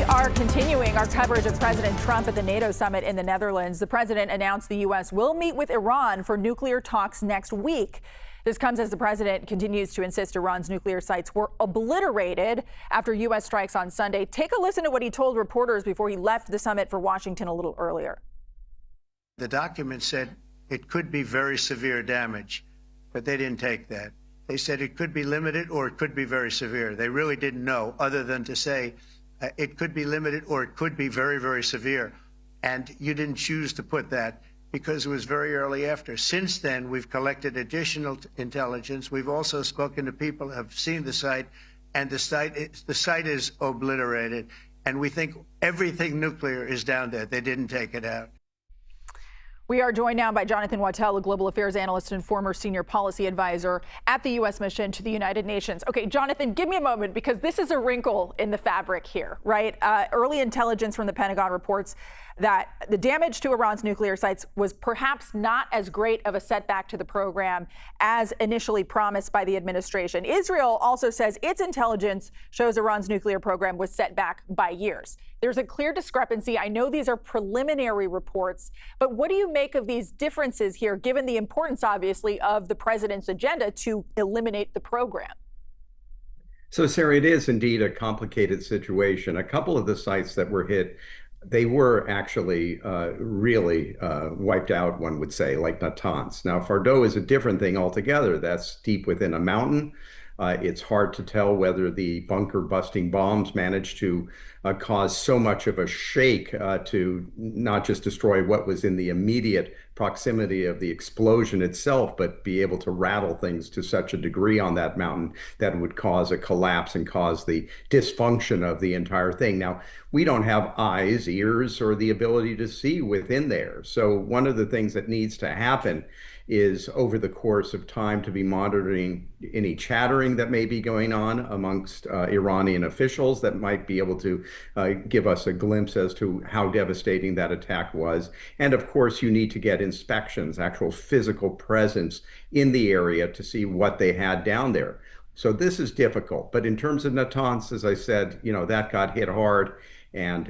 are continuing our coverage of President Trump at the NATO summit in the Netherlands. The president announced the U.S. will meet with Iran for nuclear talks next week. This comes as the president continues to insist Iran's nuclear sites were obliterated after U.S. strikes on Sunday. Take a listen to what he told reporters before he left the summit for Washington a little earlier. The document said it could be very severe damage, but they didn't take that. They said it could be limited or it could be very severe. They really didn't know, other than to say it could be limited or it could be very, very severe. And you didn't choose to put that because it was very early after. Since then, we've collected additional intelligence. We've also spoken to people who have seen the site, and the site is obliterated. And we think everything nuclear is down there. They didn't take it out. We are joined now by Jonathan Wachtel, a global affairs analyst and former senior policy advisor at the U.S. mission to the United Nations. Okay, Jonathan, give me a moment, because this is a wrinkle in the fabric here, right? Early intelligence from the Pentagon reports that the damage to Iran's nuclear sites was perhaps not as great of a setback to the program as initially promised by the administration. Israel also says its intelligence shows Iran's nuclear program was set back by years. There's a clear discrepancy. I know these are preliminary reports, but what do you make of these differences here, given the importance, obviously, of the president's agenda to eliminate the program? So, Sarah, it is indeed a complicated situation. A couple of the sites that were hit, they were actually really wiped out, one would say, like Natanz. Now, Fordo is a different thing altogether. That's deep within a mountain. It's hard to tell whether the bunker-busting bombs managed to cause so much of a shake to not just destroy what was in the immediate proximity of the explosion itself, but be able to rattle things to such a degree on that mountain that it would cause a collapse and cause the dysfunction of the entire thing. Now, we don't have eyes, ears, or the ability to see within there. So one of the things that needs to happen is, over the course of time, to be monitoring any chattering that may be going on amongst Iranian officials that might be able to give us a glimpse as to how devastating that attack was. And of course, you need to get inspections, actual physical presence in the area to see what they had down there. So this is difficult. But in terms of Natanz, as I said, that got hit hard. And,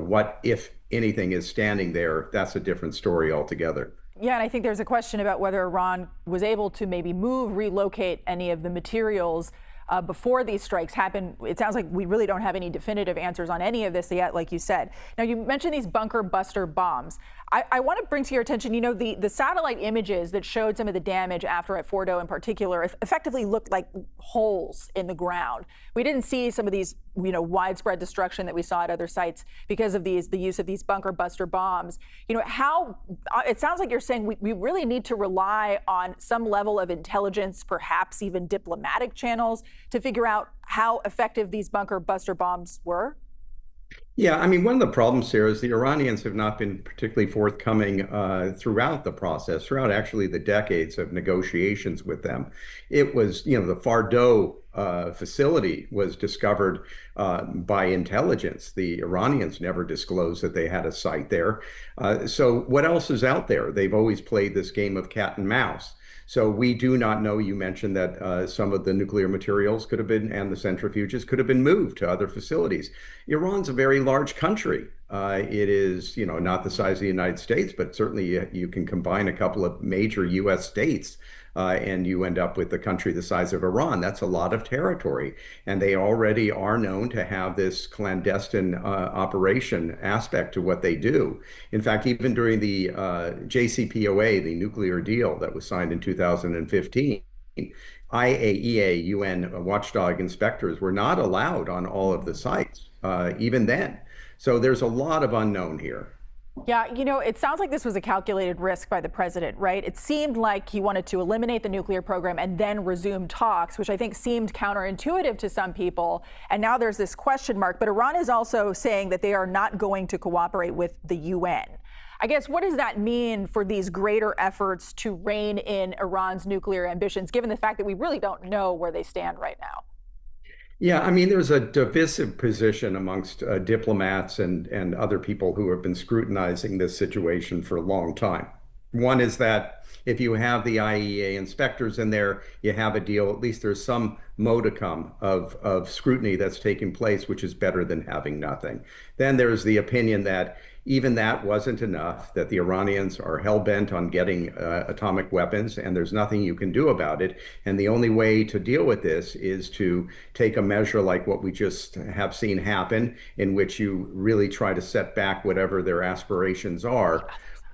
what, if anything, is standing there, that's a different story altogether. Yeah, and I think there's a question about whether Iran was able to maybe relocate any of the materials before these strikes happened. It sounds like we really don't have any definitive answers on any of this yet, like you said. Now, you mentioned these bunker buster bombs. I want to bring to your attention, the satellite images that showed some of the damage after at Fordo in particular effectively looked like holes in the ground. We didn't see some of these, widespread destruction that we saw at other sites because of the use of these bunker buster bombs. It sounds like you're saying we really need to rely on some level of intelligence, perhaps even diplomatic channels, to figure out how effective these bunker buster bombs were? Yeah, I mean, one of the problems here is the Iranians have not been particularly forthcoming throughout the process, throughout actually the decades of negotiations with them. It was, the Fordo facility was discovered by intelligence. The Iranians never disclosed that they had a site there. So what else is out there? They've always played this game of cat and mouse. So we do not know. You mentioned that some of the nuclear materials could have been, and the centrifuges could have been moved to other facilities. Iran's a very large country. It is, not the size of the United States, but certainly you can combine a couple of major U.S. states and you end up with the country the size of Iran. That's a lot of territory. And they already are known to have this clandestine operation aspect to what they do. In fact, even during the JCPOA, the nuclear deal that was signed in 2015, IAEA, UN watchdog inspectors were not allowed on all of the sites, even then. So there's a lot of unknown here. Yeah, it sounds like this was a calculated risk by the president, right? It seemed like he wanted to eliminate the nuclear program and then resume talks, which I think seemed counterintuitive to some people. And now there's this question mark. But Iran is also saying that they are not going to cooperate with the UN. I guess, what does that mean for these greater efforts to rein in Iran's nuclear ambitions, given the fact that we really don't know where they stand right now? Yeah, I mean, there's a divisive position amongst diplomats and other people who have been scrutinizing this situation for a long time. One is that if you have the IAEA inspectors in there, you have a deal. At least there's some modicum of scrutiny that's taking place, which is better than having nothing. Then there's the opinion that even that wasn't enough, that the Iranians are hell-bent on getting atomic weapons, and there's nothing you can do about it. And the only way to deal with this is to take a measure like what we just have seen happen, in which you really try to set back whatever their aspirations are.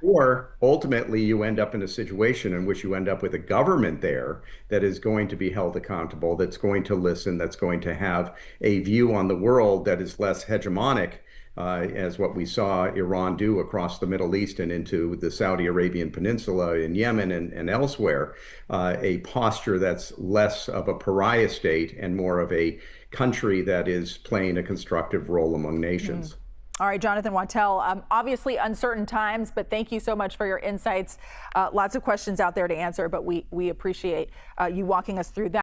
Or ultimately, you end up in a situation in which you end up with a government there that is going to be held accountable, that's going to listen, that's going to have a view on the world that is less hegemonic, as what we saw Iran do across the Middle East and into the Saudi Arabian Peninsula, in Yemen and elsewhere, a posture that's less of a pariah state and more of a country that is playing a constructive role among nations. All right, Jonathan Wachtel, obviously uncertain times, but thank you so much for your insights. Lots of questions out there to answer, but we appreciate you walking us through that.